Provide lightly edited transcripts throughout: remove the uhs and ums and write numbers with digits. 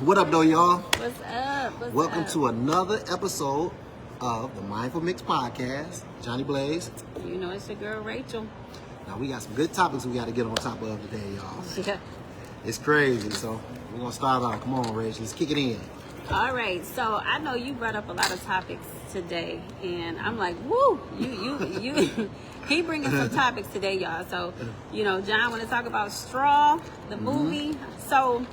What up, though, y'all? What's up? Welcome to another episode of the Mindful Mix Podcast. Johnny Blaze. You know it's your girl, Rachel. Now, we got some good topics we got to get on top of today, y'all. Yeah. It's crazy, so we're going to start off. Come on, Rachel. Let's kick it in. All right, so I know you brought up a lot of topics today, and I'm like, woo, you, he bringing some topics today, y'all. So, you know, John want to talk about Straw, the movie. So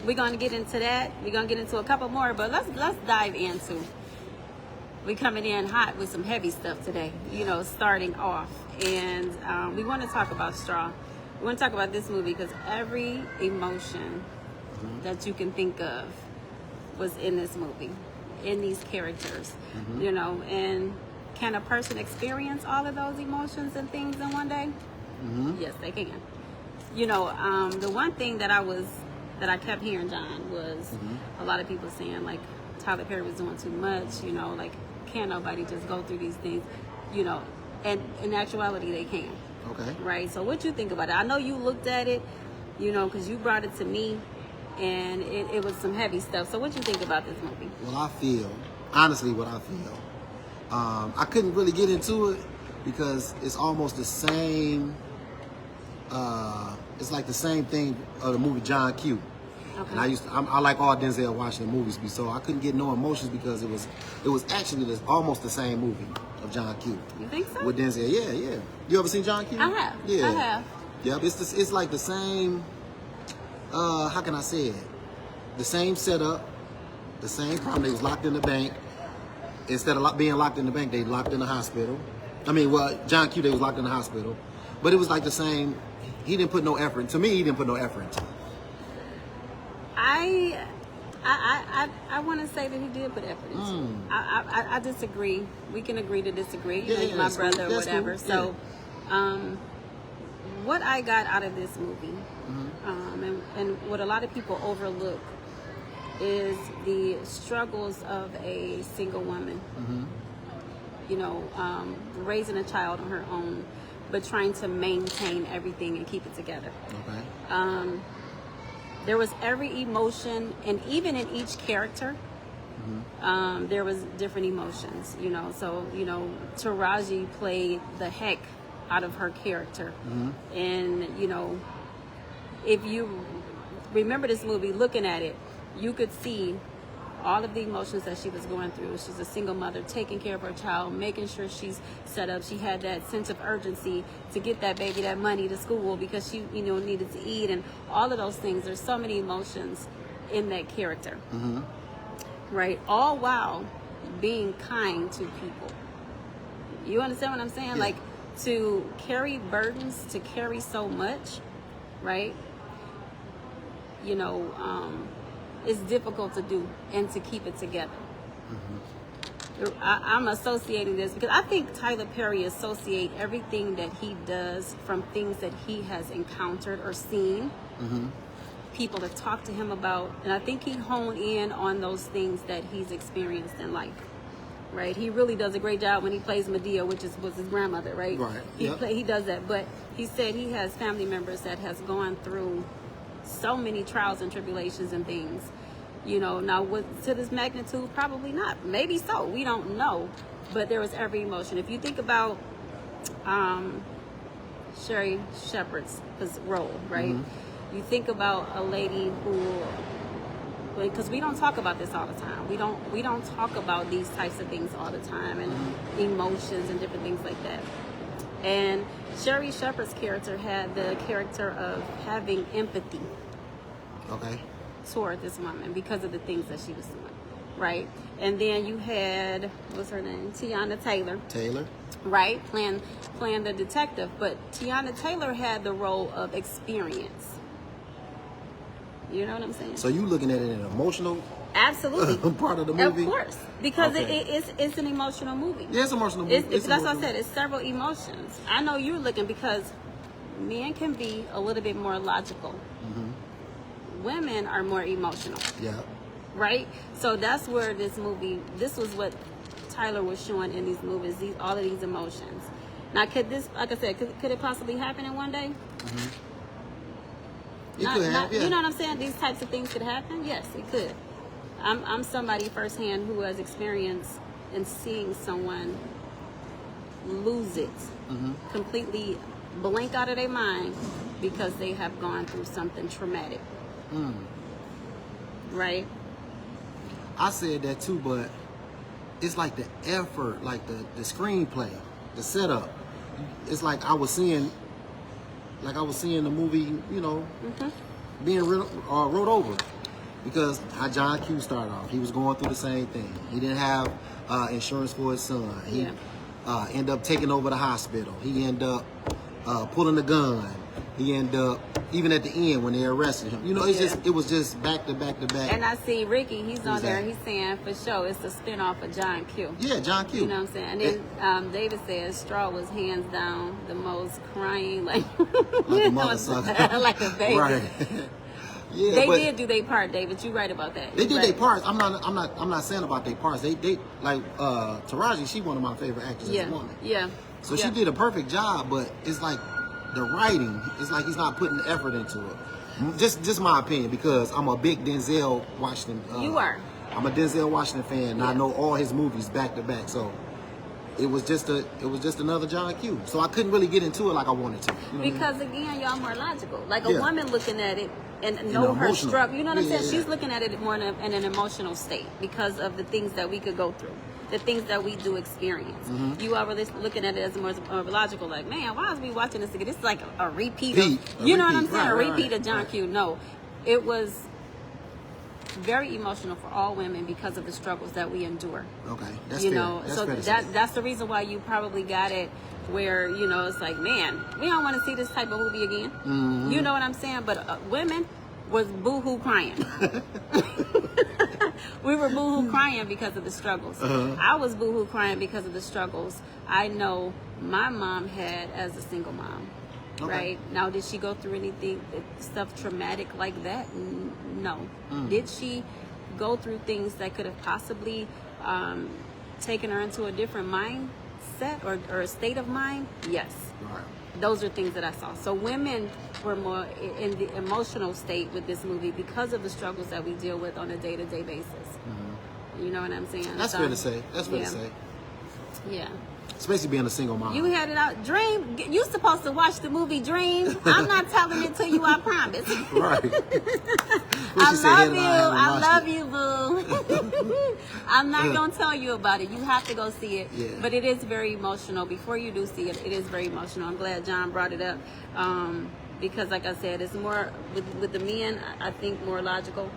we're going to get into that. We're going to get into a couple more, but let's dive into. We coming in hot with some heavy stuff today, you know, starting off. And we want to talk about Straw. We want to talk about this movie because every emotion that you can think of was in this movie, in these characters, you know. And can a person experience all of those emotions and things in one day? Yes, they can. You know, the one thing that I kept hearing, John, was a lot of people saying, like, Tyler Perry was doing too much, you know, like, can't nobody just go through these things, you know. And in actuality, they can. Okay. Right? So what you think about it? I know you looked at it, you know, because you brought it to me, and it was some heavy stuff. So what you think about this movie? Well, I feel, honestly, I couldn't really get into it because it's almost the same, it's like the same thing of the movie John Q. Okay. And I like all Denzel Washington movies, so I couldn't get no emotions because it was actually almost the same movie of John Q. You think so? With Denzel, yeah. You ever seen John Q? I have. Yeah. I have. Yep, it's like the same, how can I say it? The same setup, the same problem. They was locked in the bank. Instead of being locked in the bank, they locked in the hospital. I mean, well, John Q, they was locked in the hospital. But it was like the same, he didn't put no effort. To me, he didn't put no effort into it. I want to say that he did put effort into it. I disagree. We can agree to disagree. You know, you're my brother or whatever. Cool. So, what I got out of this movie, and what a lot of people overlook, is the struggles of a single woman. You know, raising a child on her own, but trying to maintain everything and keep it together. Okay. There was every emotion, and even in each character, there was different emotions, you know. So, you know, Taraji played the heck out of her character. And, you know, if you remember this movie, looking at it, you could see all of the emotions that she was going through. She's a single mother, taking care of her child, making sure she's set up. She had that sense of urgency to get that baby that money to school because she, you know, needed to eat, and all of those things. There's so many emotions in that character, right? All while being kind to people. You understand what I'm saying? Yeah. Like, to carry burdens, to carry so much, right? You know, it's difficult to do, and to keep it together. I'm associating this because I think Tyler Perry associates everything that he does from things that he has encountered or seen, people have talked to him about, and I think he honed in on those things that he's experienced in life. Right? He really does a great job when he plays Medea, which was his grandmother, right? Right. He does that, but he said he has family members that has gone through so many trials and tribulations and things, you know. Now, to this magnitude, probably not. Maybe so. We don't know. But there was every emotion. If you think about Sherry Shepherd's role, right? You think about a lady who, because we don't talk about this all the time. We don't talk about these types of things all the time, and emotions and different things like that. And Sherry Shepherd's character had the character of having empathy. Okay. Toward this woman because of the things that she was doing, right? And then you had, what's her name? Tiana Taylor. Right? Playing the detective. But Tiana Taylor had the role of experience. You know what I'm saying? So you looking at it in an emotional part of the movie? Of course. Because it's an emotional movie. Yeah, it's an emotional movie. That's what I said. It's several emotions. I know you're looking because men can be a little bit more logical. Women are more emotional. Yeah. Right? So that's where this was what Tyler was showing in these movies, all of these emotions. Now, could this, like I said, could it possibly happen in one day? It could have, yeah. You know what I'm saying? These types of things could happen. Yes, it could. I'm somebody firsthand who has experience in seeing someone lose it, completely blank out of their mind because they have gone through something traumatic. Right? I said that too, but it's like the effort, like the screenplay, the setup. It's like I was seeing the movie, you know, being wrote over. Because how John Q started off, he was going through the same thing. He didn't have insurance for his son. He ended up taking over the hospital. He ended up pulling the gun. He ended up, even at the end when they arrested him, you know, it was just back to back to back. And I see Ricky, he's on there, he's saying for sure it's a spinoff of John Q. Yeah, John Q. You know what I'm saying? And then David says Straw was hands down the most crying, like a motherfucker. like a baby. Right. Yeah, they did do their part, David. You right about that. They did their parts. I'm not saying about their parts. They like Taraji. She one of my favorite actors as a woman. Yeah. So she did a perfect job, but it's like the writing. It's like he's not putting the effort into it. Just my opinion, because I'm a big Denzel Washington. You are. I'm a Denzel Washington fan, and I know all his movies back to back. So it was just another John Q. So I couldn't really get into it like I wanted to. You know because again, y'all more logical. Like a woman looking at it and know her struggle. You know what I'm saying? Yeah. She's looking at it more in an emotional state because of the things that we could go through, the things that we do experience. You are really looking at it as more logical. Like, man, why is we watching this again? This is like a repeat. You know what I'm saying? A repeat of John Q. No, it was very emotional for all women because of the struggles that we endure. Okay, that's you fair. know, That's so fair that's the reason why you probably got it where, you know, it's like, man, we don't want to see this type of movie again. You know what I'm saying? But women was boo-hoo crying. We were boo-hoo crying because of the struggles. I was boo-hoo crying because of the struggles I know my mom had as a single mom. Okay. Right? Now, did she go through anything, stuff traumatic like that? No. Did she go through things that could have possibly taken her into a different mindset or a state of mind? Yes. Right. Those are things that I saw. So women were more in the emotional state with this movie because of the struggles that we deal with on a day-to-day basis. You know what I'm saying? That's fair to say. That's fair to say. Yeah. Especially being a single mom. You had it out. Dream, you supposed to watch the movie Dream. I'm not telling it to you, I promise. Right. I love you, boo. I'm not going to tell you about it. You have to go see it. Yeah. But it is very emotional. Before you do see it, it is very emotional. I'm glad John brought it up. Because like I said, it's more, with the men, I think more logical.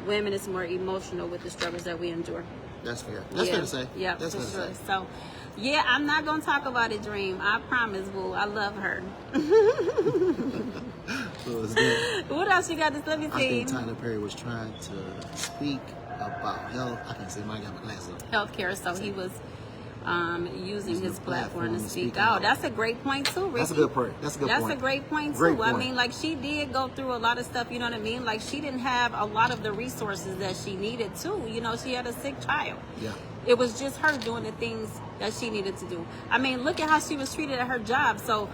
Women, it's more emotional with the struggles that we endure. That's fair. That's fair to say. Yeah, that's for fair sure. to say. So, yeah, I'm not going to talk about it, Dream. I promise, boo. I love her. So is that, what else you got to let me I see? think Tyler Perry was trying to speak about health. I can't say mine got my glasses on. Healthcare, so he was using his platform to speak out. That's a great point too, Ricky. That's a good point. That's a good point. That's a great point too. Great point. I mean, like, she did go through a lot of stuff, you know what I mean? Like, she didn't have a lot of the resources that she needed too. You know, she had a sick child. Yeah. It was just her doing the things that she needed to do. I mean, look at how she was treated at her job. So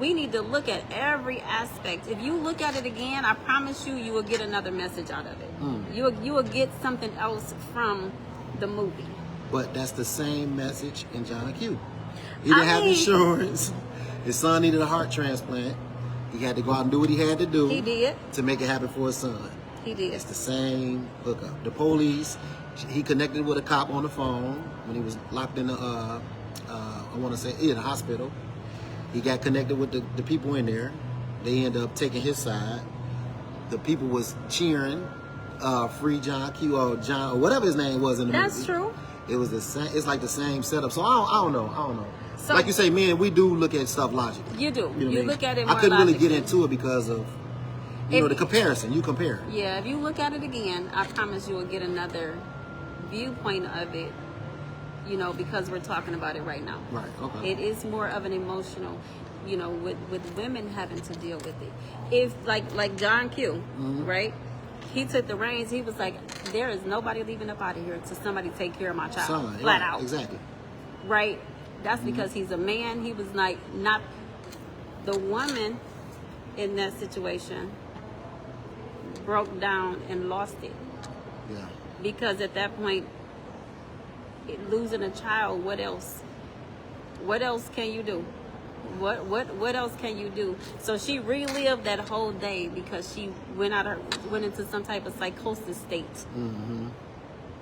we need to look at every aspect. If you look at it again, I promise you, you will get another message out of it. You will get something else from the movie. But that's the same message in John Q. He didn't have insurance. His son needed a heart transplant. He had to go out and do what he had to do. He did. To make it happen for his son. He did. It's the same hookup. The police, he connected with a cop on the phone when he was locked in the, I want to say, the hospital. He got connected with the people in there. They ended up taking his side. The people was cheering, free John Q or John or whatever his name was in the movie. That's true. It was the same. It's like the same setup. So I don't know. So, like you say, man, we do look at stuff logically. You do. You know what I mean? Look at it more I couldn't really logically. get into it because of, the comparison. You compare. Yeah, if you look at it again, I promise you will get another viewpoint of it, because we're talking about it right now. Right, okay. It is more of an emotional, with women having to deal with it. If, like John Q, right? He took the reins. He was like, there is nobody leaving up out of here to somebody take care of my child. Flat out. Exactly. Right? That's because he's a man. He was like, not the woman in that situation broke down and lost it. Yeah. Because at that point, losing a child, what else? What else can you do? What else can you do? So she relived that whole day because she went into some type of psychosis state. Mm-hmm.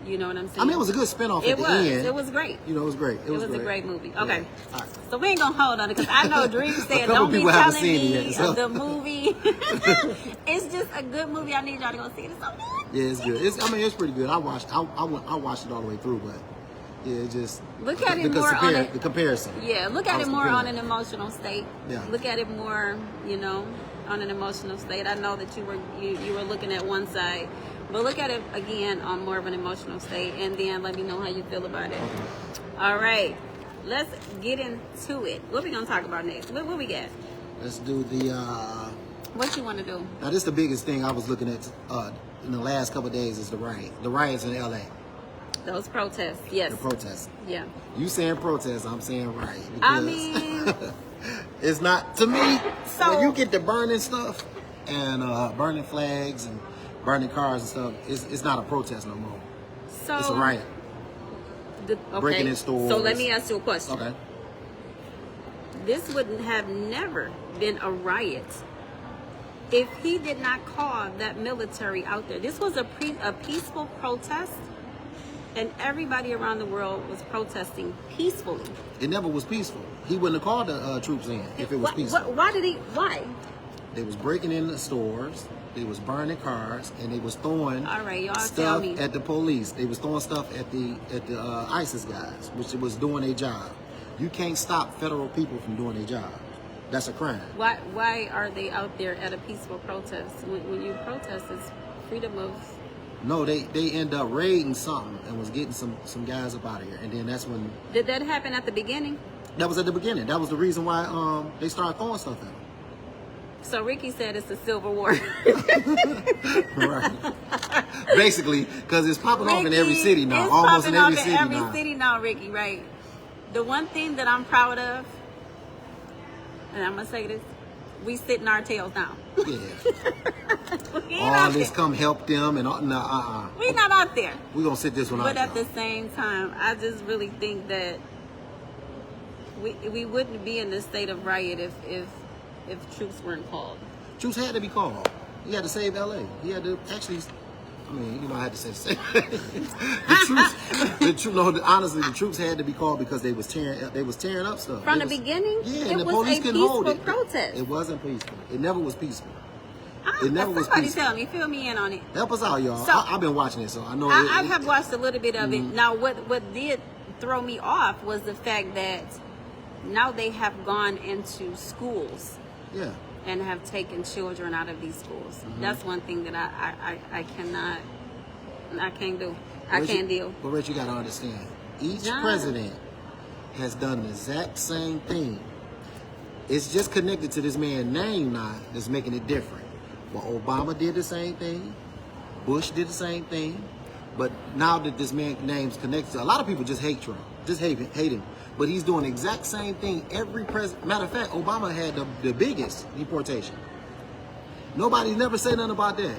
You know what I'm saying? I mean, it was a good spinoff at the end. It was great. You know, it was great. It was a great movie. Okay. Yeah. All right. So we ain't gonna hold on it because I know Dream said couple don't be people haven't telling seen me it yet, so. the movie. It's just a good movie. I need y'all to go see it. It's so good. Yeah, it's good. I mean, it's pretty good. I watched it all the way through, but yeah, it just look at it more on the comparison. Yeah, look at it more on an emotional state. Yeah. Look at it more, on an emotional state. I know that you were looking at one side, but look at it again on more of an emotional state, and then let me know how you feel about it. Okay. All right, let's get into it. What we gonna talk about next? What we got? Let's do the. What you want to do? Now, this is the biggest thing I was looking at in the last couple of days is the riot. The riots in L.A. Those protests, yes. The protests. Yeah. You saying protest, I'm saying riot. I mean, it's not, to me, So- when you get to burning stuff and burning flags and burning cars and stuff, it's not a protest no more. so It's a riot. Okay. Breaking in stores. So let me ask you a question. Okay. This would have never been a riot if he did not call that military out there. This was a peaceful protest, and everybody around the world was protesting peacefully. It never was peaceful. He wouldn't have called the troops in if it was peaceful. Why? They was breaking in the stores, they was burning cars, and they was throwing All right, y'all tell stuff me. at the police. They was throwing stuff at the ISIS guys, which was doing their job. You can't stop federal people from doing their job. That's a crime. Why are they out there at a peaceful protest? When you protest, it's freedom of... No, they end up raiding something and was getting some guys up out of here. And then that's when... Did that happen at the beginning? That was at the beginning. That was the reason why they started throwing stuff at them. So Ricky said it's a civil war. Right. Basically, because it's popping off in every Ricky, city now. it's Almost in popping every off city in now. every city now, Ricky, right? The one thing that I'm proud of, and I'm going to say this, we sitting our tails down. Yeah. We ain't All out this there. come help them and We not out there. We're going to sit this one out. But at y'all. the same time, I just really think that we wouldn't be in this state of riot if troops weren't called. Troops had to be called. He had to save LA. He had to actually, I mean, I had to say honestly, the troops had to be called because they was tearing up stuff. From the was, beginning, yeah, it and the was police a couldn't hold peaceful it. protest. It wasn't peaceful. It never was peaceful. It never was Somebody peaceful. tell me, fill me in on it. Help us out, y'all. So- I've been watching it, so I know. I have watched a little bit of Mm-hmm. it. Now, what did throw me off was the fact that now they have gone into schools Yeah. and have taken children out of these schools. Mm-hmm. That's one thing that I can't do. I But can't deal. But Rich, you got to understand, each Nah. president has done the exact same thing. It's just connected to this man's name now that's making it different. Well, Obama did the same thing. Bush did the same thing. But now that this man's name's connected to, a lot of people just hate Trump, just hate him. But he's doing the exact same thing every president. Matter of fact, Obama had the biggest deportation. Nobody never said nothing about that.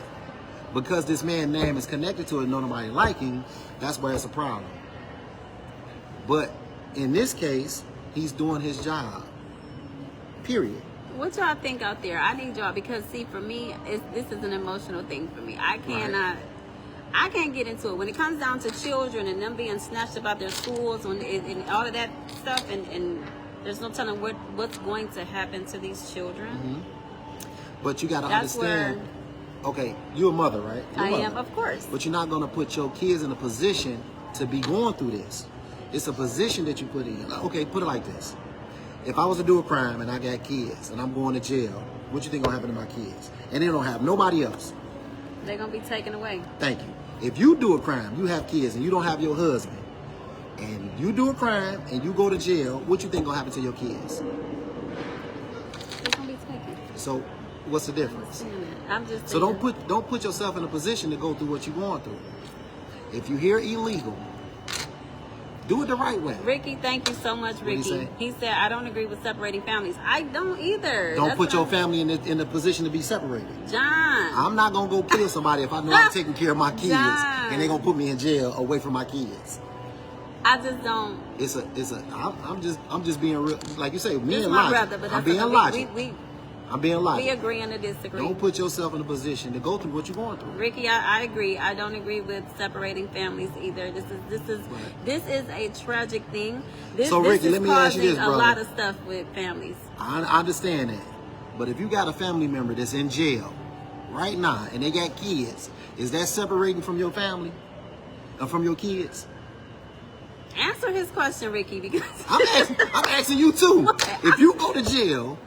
Because this man's name is connected to it, nobody like him, that's why it's a problem. But in this case, he's doing his job. Period. What y'all think out there? I need y'all because see, for me, this is an emotional thing for me. I can't get into it when it comes down to children and them being snatched about their schools and all of that stuff. And there's no telling what's going to happen to these children. Mm-hmm. But you got to That's understand. Okay, you're a mother, right? You're a I mother. am, of course. But you're not going to put your kids in a position to be going through this. It's a position that you put in. Okay, put it like this. If I was to do a crime and I got kids and I'm going to jail, what you think gonna happen to my kids? And they don't have nobody else. They're gonna be taken away. Thank you. If you do a crime, you have kids and you don't have your husband, and you do a crime and you go to jail, what you think gonna happen to your kids? They're gonna be taken. So, what's the difference? I'm just So saying. don't put yourself in a position to go through what you're going through. If you hear illegal, Do it the right way. Ricky, thank you so much, What Ricky. He said, I don't agree with separating families. I don't either. Don't put your family in the position to be separated. John. I'm not going to go kill somebody if I know I'm taking care of my kids John. and they're going to put me in jail away from my kids. I just don't. I'm just being real. Like you say, me This and my logic. brother, but I'm that's being okay. logic. I'm being We logic. agree and to disagree. Don't put yourself in a position to go through what you're going through. Ricky, I agree. I don't agree with separating families either. This is a tragic thing. So, Ricky, let me ask you this, brother. A lot of stuff with families. I understand that. But if you got a family member that's in jail right now and they got kids, is that separating from your family? Or from your kids? Answer his question, Ricky, because I'm asking you too. If you go to jail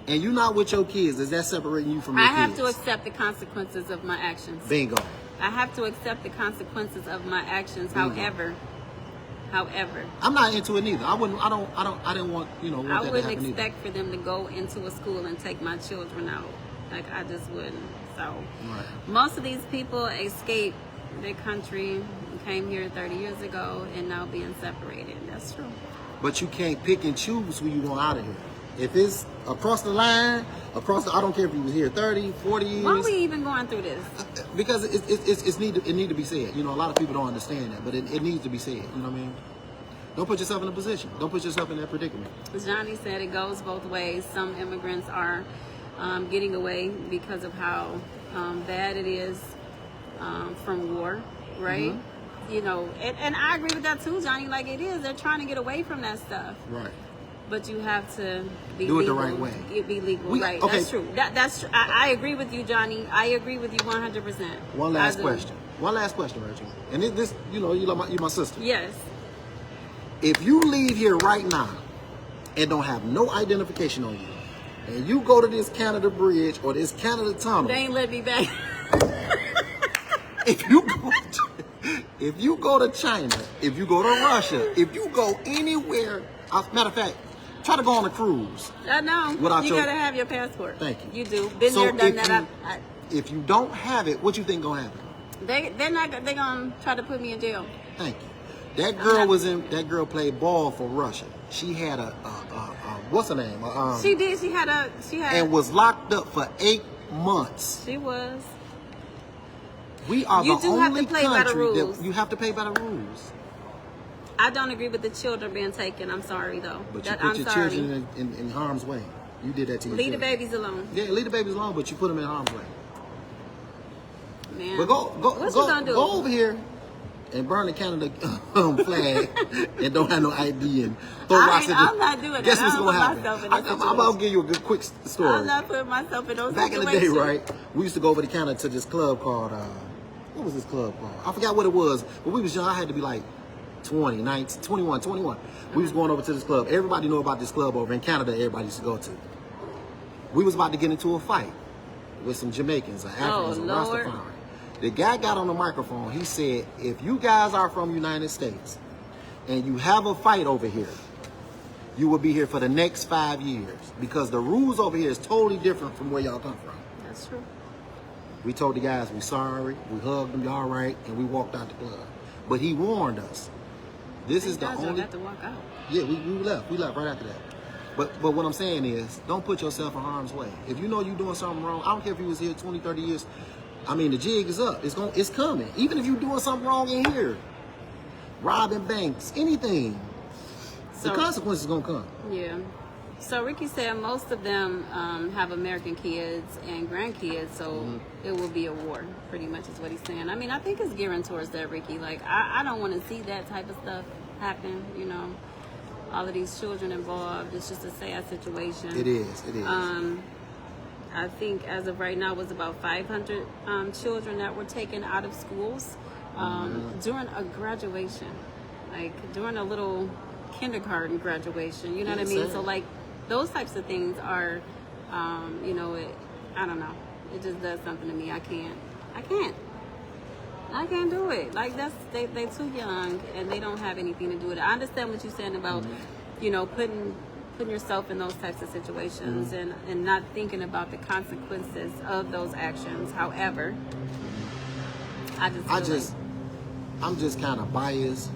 and you're not with your kids, is that separating you from your kids? I have to accept the consequences of my actions. Bingo. I have to accept the consequences of my actions. Bingo. However, I'm not into it neither. I didn't want, want I that to wouldn't happen expect for them to go into a school and take my children out. Like, I just wouldn't. So, Right. Most of these people escaped their country, came here 30 years ago, and now being separated. That's true. But you can't pick and choose who you want out of here. If it's across the line, I don't care if you was here 30, 40 years. Why are we even going through this? Because it need to be said. A lot of people don't understand that, but it needs to be said. You know what I mean? Don't put yourself in a position. Don't put yourself in that predicament. Johnny said it goes both ways. Some immigrants are getting away because of how bad it is from war, right? Mm-hmm. And I agree with that too, Johnny. Like, it is. They're trying to get away from that stuff. Right. But you have to be Do it legal. the right way. Be legal, right? Okay. That's true. That's true. I agree with you, Johnny. I agree with you 100%. One last question, Rachel. And this, you're my sister. Yes. If you leave here right now and don't have no identification on you, and you go to this Canada Bridge or this Canada Tunnel, They ain't let me back. if you go to China, if you go to Russia, if you go anywhere, matter of fact, try to go on a cruise. I know. Without You gotta have your passport. Thank you. You do. Been So there, done if that. if you don't have it, what you think gonna happen? They're gonna try to put me in jail. Thank you. That girl played ball for Russia. She had a what's her name? She did. She had. And was locked up for 8 months. She was. We are You the do have only to play by the country rules. that you have to play by the rules. I don't agree with the children being taken. I'm sorry though. But you I'm put your sorry. children in harm's way. You did that to your Leave the children. babies alone. Yeah, leave the babies alone, but you put them in harm's way. Man. But What you gonna do? go over here and burn the Canada flag and don't have no ID and throw rocks at I'm not doing that. Guess what's I don't gonna put happen? myself in that I'm about to give you a good quick story. I'm not putting myself in those Back in situations. the day, right? We used to go over to Canada to this club called what was this club called? I forgot what it was, but we was young. I had to be like 20, 19, 21. We was going over to this club. Everybody knew about this club over in Canada. Everybody used to go to. We was about to get into a fight with some Jamaicans, Africans, and Lord. Rastafari. The guy got on the microphone. He said, if you guys are from United States and you have a fight over here, you will be here for the next 5 years because the rules over here is totally different from where y'all come from. That's true. We told the guys we sorry, we hugged them, y'all right, and we walked out the club. But he warned us. This is the Y'all only. got to walk out. Yeah, we left. We left right after that. But what I'm saying is, don't put yourself in harm's way. If you know you're doing something wrong, I don't care if you was here 20, 30 years. I mean, the jig is up. It's coming. Even if you're doing something wrong in here, robbing banks, anything, the consequences gonna come. Yeah. So Ricky said most of them have American kids and grandkids, so it will be a war, pretty much is what he's saying. I mean, I think it's gearing towards that, Ricky. Like, I don't want to see that type of stuff happen, all of these children involved. It's just a sad situation. It is. I think as of right now, it was about 500 children that were taken out of schools during a graduation, like during a little kindergarten graduation. You know what I mean? Sad. So like those types of things are, I don't know. It just does something to me. I can't do it. Like they too young and they don't have anything to do with it. I understand what you're saying about, putting yourself in those types of situations and not thinking about the consequences of those actions. However, I'm just kind of biased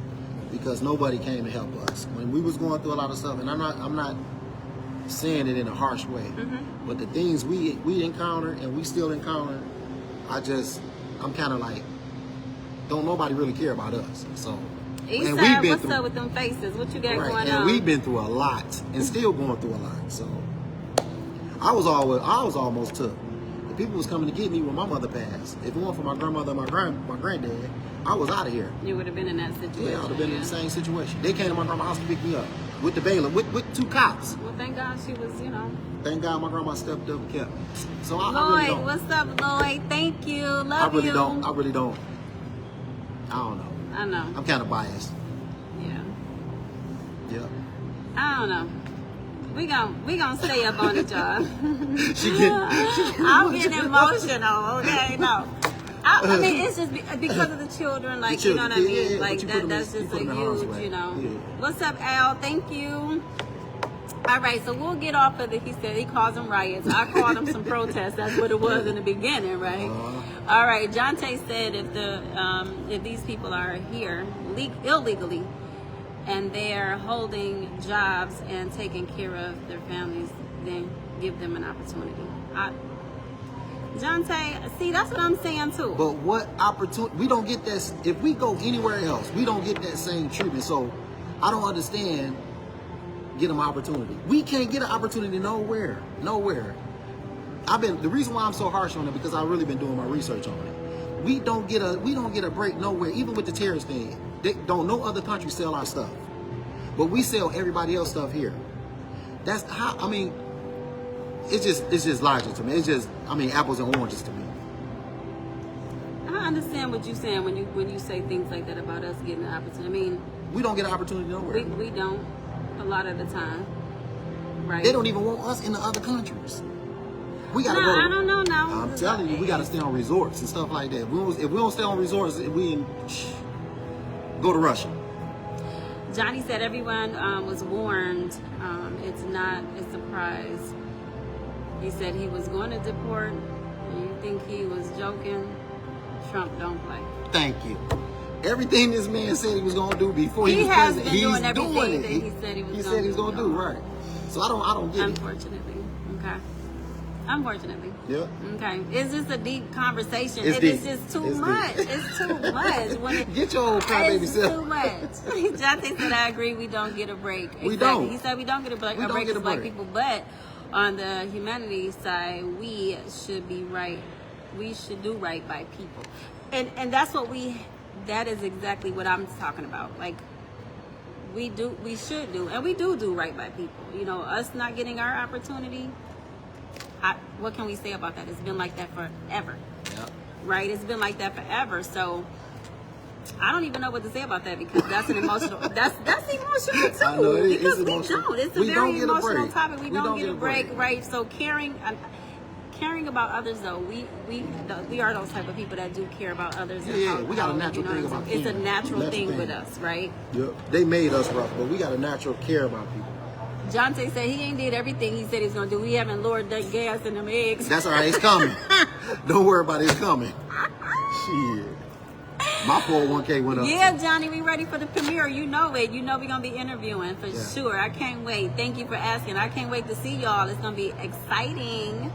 because nobody came to help us when we was going through a lot of stuff. And I'm not saying it in a harsh way, but the things we encountered and we still encounter, I'm kind of like, don't nobody really care about us. So, Eastside, what's up with them faces? What you got going on? And we've been through a lot and still going through a lot. So, I was almost took. The people was coming to get me when my mother passed. If it weren't for my grandmother and my granddad, I was out of here. You would have been in that situation. Yeah, I would have been in the same situation. They came to my grandma's house to pick me up with the bailiff, with 2 cops. Well, thank God she was, Thank God my grandma stepped up and kept me. So I Lloyd, really don't. what's up, Lloyd? Thank you. Love you. I really don't. I don't know. I know. I'm kind of biased. Yeah. Yeah. I don't know. We gon' stay up on it, y'all. I'm getting emotional. Okay, no. I mean, it's just because of the children, like, you know what I mean? Yeah, like, that's just a huge, Yeah. What's up, Al? Thank you. All right, so we'll get off of he said he calls them riots. I called them some protests. That's what it was in the beginning, right? All right, Jonte said if these people are here illegally and they're holding jobs and taking care of their families, then give them an opportunity. Jonte, see, that's what I'm saying too. But what opportunity? We don't get that. If we go anywhere else, we don't get that same treatment. So I don't understand. Get them opportunity. We can't get an opportunity nowhere. The reason why I'm so harsh on it because I've really been doing my research on it. We don't get a break nowhere. Even with the terrorist thing, no other country sell our stuff, but we sell everybody else stuff here. That's how. I mean, it's just logic to me. It's just apples and oranges to me. I understand what you're saying when you say things like that about us getting an opportunity. I mean, we don't get an opportunity nowhere. We don't. A lot of the time, right? They don't even want us in the other countries. We gotta go. I don't know now. I'm telling you, we gotta stay on resorts and stuff like that. If we don't stay on resorts, go to Russia. Johnny said everyone was warned. It's not a surprise. He said he was going to deport. You think he was joking? Trump don't play. Thank you. Everything this man said he was going to do before he was president, he's doing it. He said he was going to do, right. So I don't get Unfortunately. Okay. Unfortunately. Yeah. Okay. It's just a deep conversation. It's just too much. It's too much. Get your old crybaby self. It's too much. Jonathan said, I agree, we don't get a break. Exactly. We don't. He said we don't get a break as black people, but on the humanity side, we should be right. We should do right by people. And that's what that is exactly what I'm talking about. Like, we should do, and we do right by people. Us not getting our opportunity, what can we say about that? It's been like that forever. Yep. Right? It's been like that forever. So I don't even know what to say about that because that's an emotional. That's emotional too. I know, because we emotional. don't. It's a very emotional topic. We don't get a break, right? So caring about others, though, we are those type of people that do care about others. Yeah, we got a natural thing about it's a natural thing with us, right? Yep. They made us rough, but we got a natural care about people. Jonte said he ain't did everything he said he was going to do. We haven't lowered that gas in them eggs. That's all right. It's coming. Don't worry about it. It's coming. Shit. My 401k went up. Yeah, Johnny, we ready for the premiere. You know it. You know we're going to be interviewing for sure. I can't wait. Thank you for asking. I can't wait to see y'all. It's going to be exciting.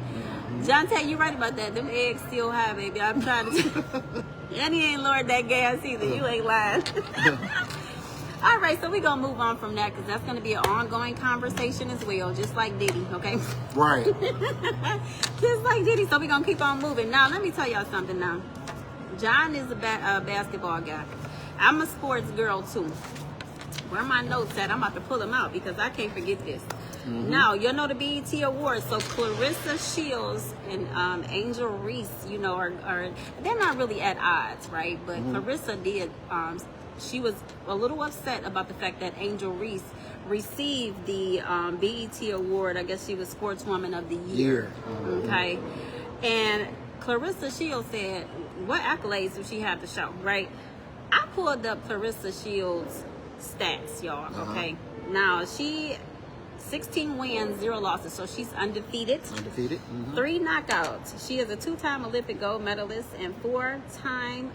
Jonte, you right about that. Them eggs still high, baby. I'm trying to... And he ain't lowered that gas either. You ain't lying. All right, so we're going to move on from that because that's going to be an ongoing conversation as well, just like Diddy, okay? Right. Just like Diddy, so we're going to keep on moving. Now, let me tell y'all something now. John is a basketball guy. I'm a sports girl, too. Where my notes at? I'm about to pull them out because I can't forget this. Now, you know the BET Awards, so Clarissa Shields and Angel Reese, are they're not really at odds, right? But Clarissa did... she was a little upset about the fact that Angel Reese received the BET Award. I guess she was Sportswoman of the Year. Okay. And Clarissa Shields said, what accolades does she have to show, right? I pulled up Clarissa Shields' stats, y'all, okay? Now, she 16 wins, 0 losses. So she's undefeated. Undefeated. Mm-hmm. 3 knockouts. She is a 2-time Olympic gold medalist and 4-time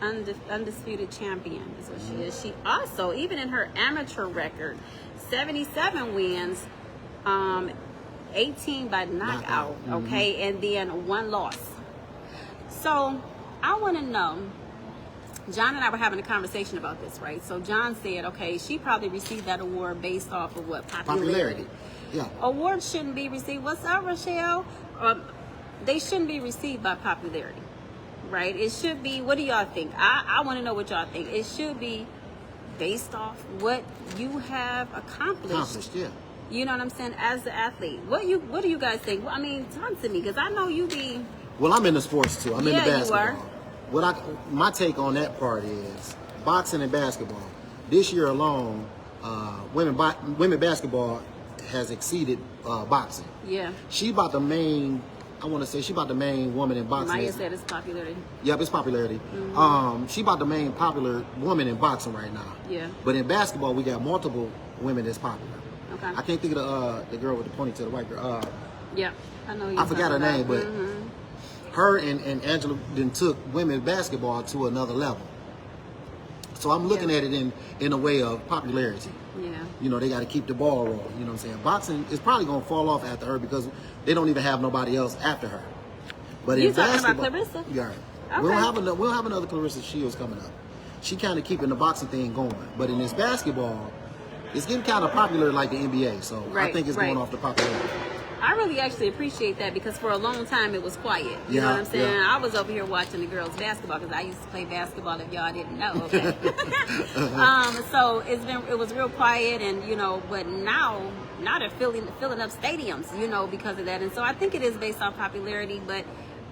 undisputed champion. That's what she is. She also, even in her amateur record, 77 wins, 18 by knockout, okay, and then 1 loss. So I want to know, John and I were having a conversation about this, right? So John said, okay, she probably received that award based off of what? Popularity. Yeah. Awards shouldn't be received. What's up, Rochelle? They shouldn't be received by popularity, right? It should be, what do y'all think? I want to know what y'all think. It should be based off what you have accomplished. Yeah. You know what I'm saying? As the athlete. What do you guys think? Well, I mean, talk to me, because I know you be... Well, I'm in the sports too. I'm in the basketball. You are. My take on that part is boxing and basketball. This year alone, women basketball has exceeded boxing. Yeah. She about the main. I want to say she about the main woman in boxing. Maya said it's popularity. Yep, it's popularity. Mm-hmm. She about the main popular woman in boxing right now. Yeah. But in basketball, we got multiple women that's popular. Okay. I can't think of the girl with the ponytail, the white girl. Yeah, I know you. I forgot her name, but mm-hmm. her and Angela then took women's basketball to another level. So I'm looking at it in a way of popularity. Yeah. You know, they got to keep the ball rolling. You know what I'm saying? Boxing is probably going to fall off after her because they don't even have nobody else after her. But you in talking basketball, about Clarissa? Yeah. Right. Okay. We don't have another Clarissa Shields coming up. She kind of keeping the boxing thing going. But in this basketball, it's getting kind of popular like the NBA. So I think it's going off the popularity. I really actually appreciate that because for a long time it was quiet. You know what I'm saying? Yeah. I was over here watching the girls basketball because I used to play basketball if y'all didn't know. Okay. So it was real quiet, and but now they're filling up stadiums, because of that. And so I think it is based on popularity, but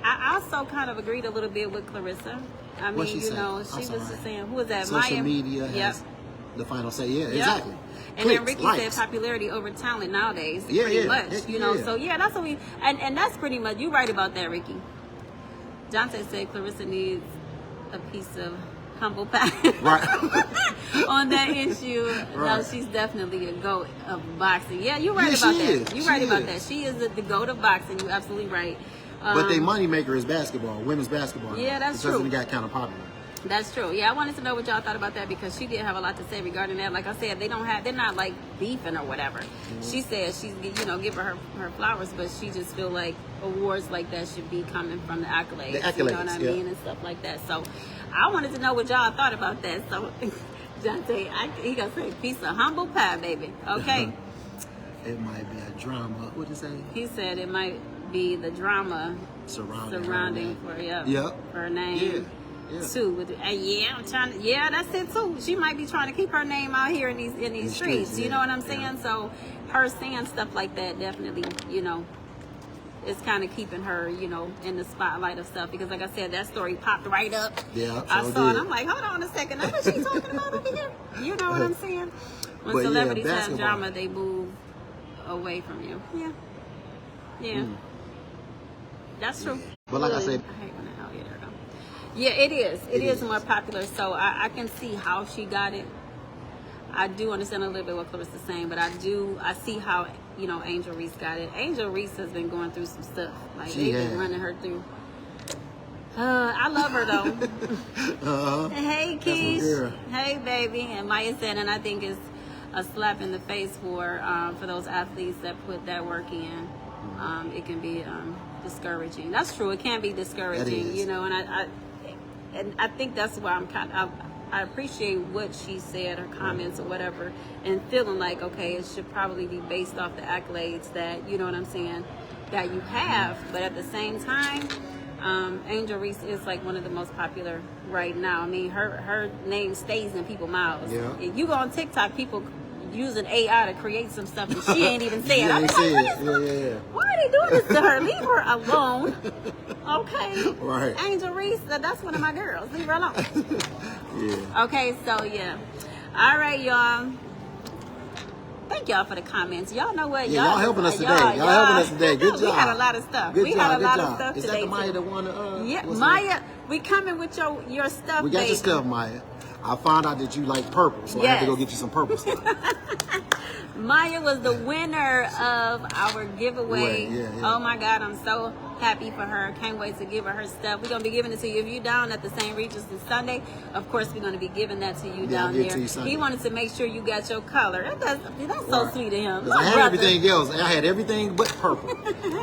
I also kind of agreed a little bit with Clarissa. I mean, she was just saying, who was that? Social Maya? media has the final say. Yeah, exactly. And then Ricky said popularity over talent nowadays, pretty much, So that's what and that's pretty much, you're right about that, Ricky. Jonte said Clarissa needs a piece of humble pie. Right. On that issue. Right. No, she's definitely a GOAT of boxing. Yeah, you're right about that. You're right about that. She is the GOAT of boxing. You're absolutely right. But their moneymaker is basketball, women's basketball. Yeah, that's true. Because it got kind of popular. That's true. Yeah, I wanted to know what y'all thought about that because she did have a lot to say regarding that. Like I said, they're not like beefing or whatever. Mm-hmm. She said she's give her flowers, but she just feel like awards like that should be coming from the accolades. You know what I mean, and stuff like that. So I wanted to know what y'all thought about that. So Jonte, he gonna say piece of humble pie, baby. Okay. It might be a drama. What did he say? He said it might be the drama surrounding her name. Yeah. Yeah. Too, I'm trying to. Yeah, that's it too. She might be trying to keep her name out here in these streets. You know what I'm saying? Yeah. So her saying stuff like that definitely, it's kind of keeping her, in the spotlight of stuff. Because like I said, that story popped right up. Yeah, I saw it. I'm like, hold on a second. That's what she's talking about over here. You know what I'm saying? When celebrities have drama, they move away from you. Yeah. Yeah. That's true. But like I said. Yeah, it is. It is more popular, so I can see how she got it. I do understand a little bit what Clarissa's saying, but I see how, Angel Reese got it. Angel Reese has been going through some stuff. Like, they've been running her through. I love her, though. Hey, Keish. Hey, baby. And Maya said, and I think it's a slap in the face for those athletes that put that work in. It can be discouraging. That's true. It can be discouraging, and I think that's why I appreciate what she said, her comments or whatever, and feeling like, okay, it should probably be based off the accolades that, you know what I'm saying, that you have. But at the same time, Angel Reese is like one of the most popular right now. I mean, her name stays in people's mouths. Yeah. If you go on TikTok, people using AI to create some stuff and she ain't even saying. I'm like, why are they doing this to her? Leave her alone. Okay. Right. Angel Reese, that's one of my girls. Leave her alone. Yeah. Okay, so yeah. All right, y'all. Thank y'all for the comments. Y'all know what? Y'all helping us today. Y'all helping us today. Good job. We had a lot of stuff. Good had a lot job. of stuff Is today. Is that the Maya that won? Yeah, Maya. We coming with your stuff, We got baby. your stuff, Maya. I found out that you like purple, so I had to go get you some purple stuff. Maya was the winner of our giveaway. Yeah. Oh my God, I'm so happy for her. Can't wait to give her stuff. We're going to be giving it to you. If you're down at the St. Regis this Sunday, of course, we're going to be giving that to you down there. He wanted to make sure you got your color. That's so sweet of him. I had everything else. I had everything but purple.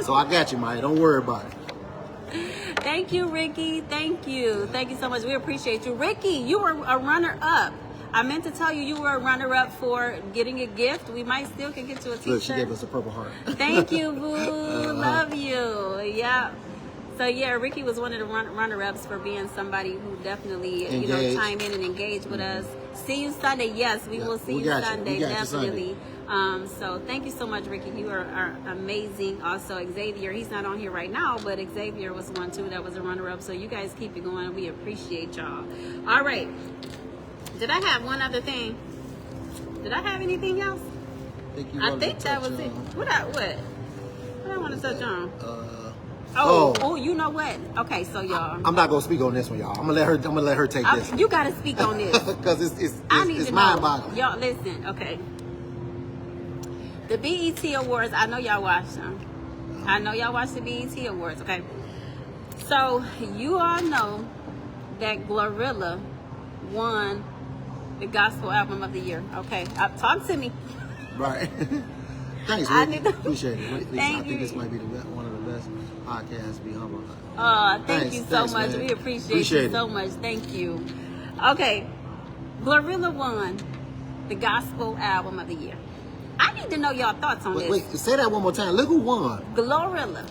So I got you, Maya. Don't worry about it. Thank you, Ricky. Thank you. Thank you so much. We appreciate you. Ricky, you were a runner-up. I meant to tell you you were a runner-up for getting a gift. We might still can get you a t-shirt. Look, she gave us a purple heart. Thank you, boo. Love you. Yeah. So, yeah, Ricky was one of the runner-ups for being somebody who definitely, chime in and engage with us. See you Sunday. Yes, we will see you Sunday. Definitely. So thank you so much, Ricky. You are amazing. Also, Xavier, he's not on here right now, but Xavier was one too that was a runner-up. So you guys keep it going. We appreciate y'all. All right. Did I have one other thing? Did I have anything else? I think that was it. What I want to touch on? Oh, you know what? Okay, so y'all. I'm not gonna speak on this one, y'all. I'm gonna let her take this. You gotta speak on this because it's mind-boggling. Y'all listen, okay. The BET Awards. I know y'all watch them. I know y'all watch the BET Awards. Okay. So you all know that Glorilla won the Gospel Album of the Year. Okay, talk to me. Right. Thanks, Ricky. Appreciate it. I think this might be one of the best podcasts to be humble about. Thank you so much. Man. We appreciate you so much. Thank you. Okay, Glorilla won the Gospel Album of the Year. I need to know y'all thoughts on this. Wait, say that one more time. Look who won. Glorilla.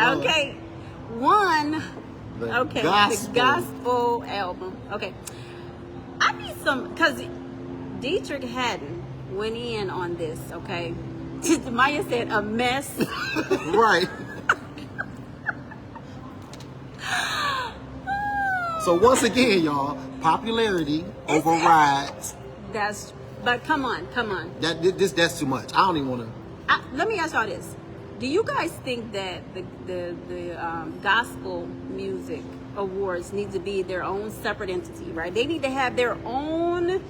Okay, won. The gospel album. Okay, I need some because Dietrich Haddon went in on this. Okay, Maya said a mess. Right. So once again, y'all, popularity overrides. But come on. That's too much. I don't even want to. Let me ask y'all this. Do you guys think that the gospel music awards need to be their own separate entity, right? They need to have their own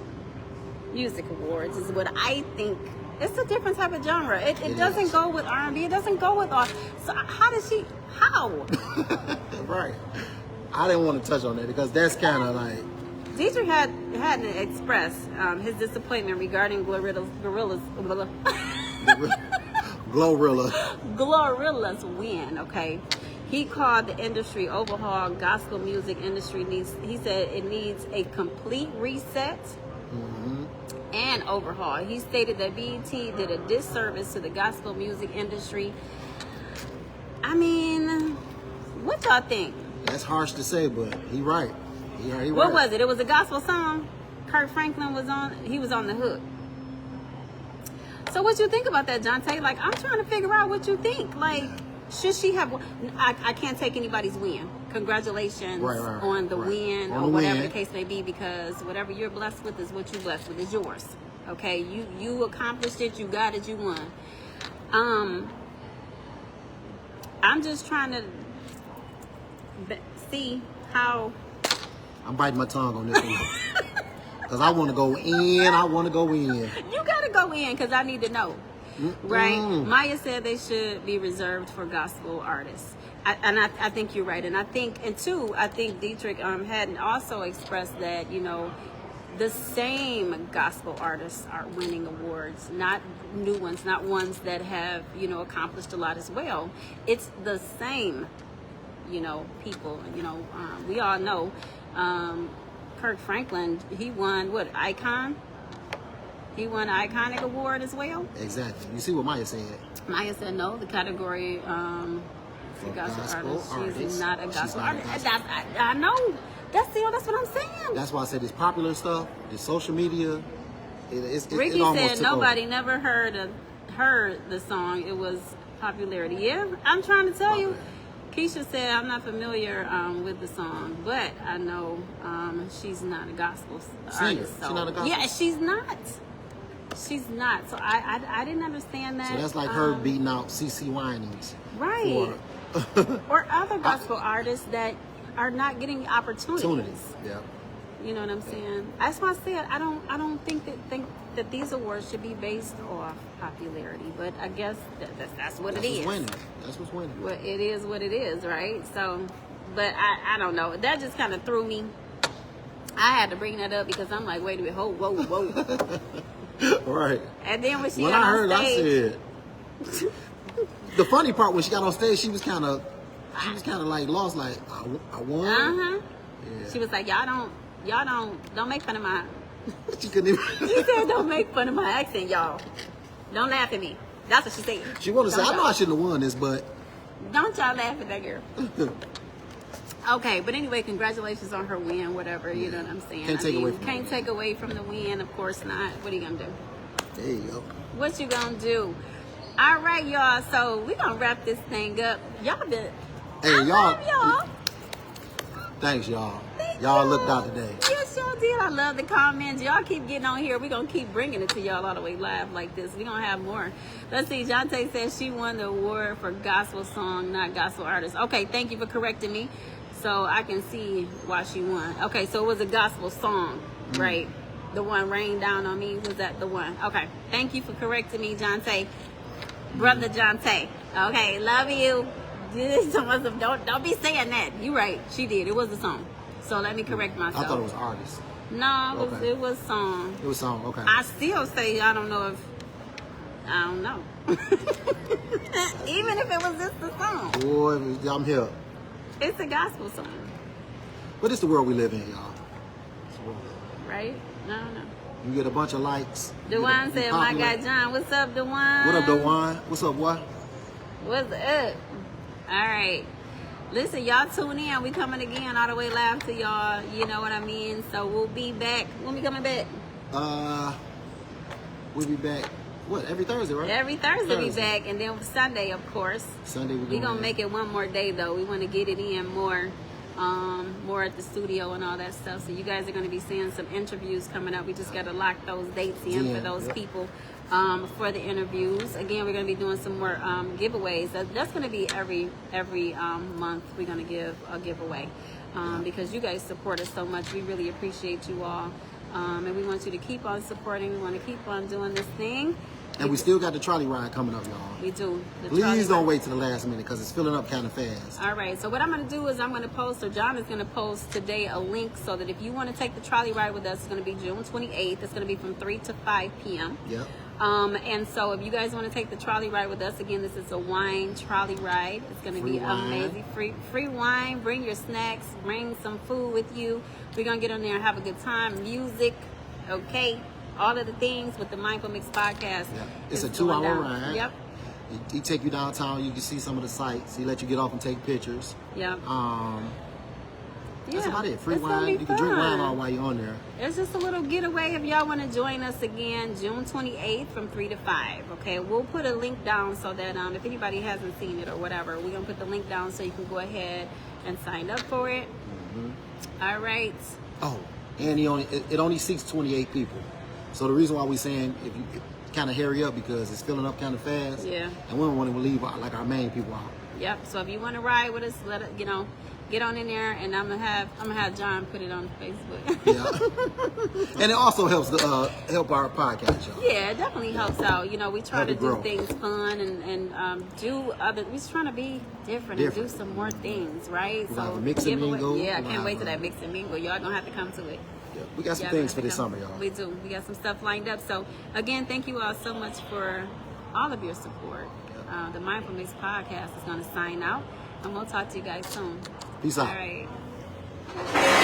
music awards is what I think. It's a different type of genre. It doesn't go with R&B. It doesn't go with all. So how? Right. I didn't want to touch on that because that's kind of like. Dietrich had to express his disappointment regarding Glorilla's win. Okay, he called the industry overhaul. Gospel music industry he said it needs a complete reset and overhaul. He stated that BET did a disservice to the gospel music industry. I mean, what y'all think? That's harsh to say, but he right. What was it? It was a gospel song. Kirk Franklin was on. He was on the hook. So what you think about that, Jonte? Like, I'm trying to figure out what you think. Like, should she have? I can't take anybody's win. Congratulations on the win or whatever the case may be, because whatever you're blessed with is what you're blessed with. Is yours. Okay, you accomplished it. You got it. You won. I'm just trying to see how. I'm biting my tongue on this one. Because I want to go in. You got to go in because I need to know. Right? Maya said they should be reserved for gospel artists. I think you're right. And I think Dietrich had also expressed that, the same gospel artists are winning awards, not new ones, not ones that have, accomplished a lot as well. It's the same, people. We all know. Kirk Franklin, he won Icon? He won an Iconic Award as well? Exactly. You see what Maya said? Maya said no, the category for gospel artist. She's not a gospel artist. I know. That's what I'm saying. That's why I said this popular stuff, this social media, Ricky said nobody never heard the song. It was popularity. Yeah, I'm trying to tell you. Keisha said, I'm not familiar with the song, but I know she's not a gospel artist. So. She's not a gospel? Yeah, she's not. She's not. So I didn't understand that. So that's like her beating out CeCe Winans. Right. Or other gospel artists that, are not getting opportunities. Yeah. You know what I'm saying? That's why I said I don't think that these awards should be based off popularity, but I guess that's what it is. That's what's winning. Well, it is what it is, right? So, but I don't know. That just kind of threw me. I had to bring that up because I'm like, wait a minute, whoa. Right. And then when she When got I heard, on stage, I said. The funny part when she got on stage, she was kind of like lost, like I won. yeah. Yeah. She was like, y'all don't make fun of my. She couldn't even. She said, don't make fun of my accent, y'all. Don't laugh at me. That's what she said. She wanted to say, Don't I know y'all- I shouldn't have won this, but. Don't y'all laugh at that girl. Okay, but anyway, congratulations on her win, whatever, you know what I'm saying. Can't take away from can't the take away from the win, of course not. What are you gonna do? There you go. What you gonna do? All right, y'all, so we gonna wrap this thing up. Y'all been Hey, I y'all. love y'all. Thanks, y'all. Thank Y'all y'all. looked out today. Yes, y'all did. I love the comments. Y'all keep getting on here. We're going to keep bringing it to y'all all the way live like this. We're going to have more. Let's see. Jonte says she won the award for gospel song, not gospel artist. Okay, thank you for correcting me so I can see why she won. Okay, so it was a gospel song, right? The one, Rain Down on Me. Was that the one? Okay. Thank you for correcting me, Jonte. Brother Jonte. Okay, love you. Don't be saying that. You right. She did. It was a song. So let me correct myself. I thought it was artist. No, Okay. it was song. It was song. Okay. I still say I don't know. Even if it was just a song. Boy, I'm here. It's a gospel song, But it's the world we live in, y'all. It's the world. right? I don't know. You get a bunch of likes. you DeWine get a- you said, my popular. guy John, what's up, DeWine? What up, DeWine? What's up, boy? What's up? All right. Listen, y'all tune in. We coming again all the way live to y'all. You know what I mean? So we'll be back. When we coming back? We'll be back. What? Every Thursday, right? Every Thursday we back. And then Sunday, of course. Sunday We gonna make it one more day though. We want to get it in more at the studio and all that stuff. So you guys are gonna be seeing some interviews coming up. We just gotta lock those dates in for those people for the interviews. Again, we're gonna be doing some more giveaways. That's gonna be every month. We're gonna give a giveaway because you guys support us so much. We really appreciate you all, and we want you to keep on supporting. We want to keep on doing this thing. And we still got the trolley ride coming up, y'all. We do. The Please trolley don't ride. wait to the last minute because it's filling up kind of fast. All right, so what I'm going to do is I'm going to post, or John is going to post today a link so that if you want to take the trolley ride with us, it's going to be June 28th. It's going to be from 3 to 5 p.m. Yep. And so if you guys want to take the trolley ride with us, again, this is a wine trolley ride. It's going to be amazing. Free wine. Bring your snacks. Bring some food with you. We're going to get on there and have a good time. Music, okay? All of the things with the Mindful Mix podcast. Yeah. It's is a 2-hour going down. ride. Yep. He take you downtown. You can see some of the sights. He let you get off and take pictures. Yep. That's about it. Free It's gonna wine. be You can drink wine fun. all while you're on there. It's just a little getaway if y'all want to join us again, June 28th from 3 to 5. Okay, we'll put a link down so that if anybody hasn't seen it or whatever, we're going to put the link down so you can go ahead and sign up for it. All right. Oh, and it only seats 28 people. So the reason why we're saying if you kind of hurry up because it's filling up kind of fast. Yeah. And we don't want to leave like our main people out. Yep. So if you want to ride with us, let it, get on in there, and I'm gonna have John put it on Facebook. Yeah. And it also helps help our podcast, y'all. Yeah, it definitely helps out. We try Help to it do grow. things fun and do other. We're just trying to be different and do some more things, right? We're gonna have a mix and giveaway- mingle. Yeah, I We're can't gonna wait have till that mix and mingle. Y'all gonna have to come to it. Yeah. We got some Y'all things gonna for have this to come. summer, y'all. We do. We got some stuff lined up. So again, thank you all so much for all of your support. The Mindful Mix podcast is gonna sign out, and we'll talk to you guys soon. Peace out. All right.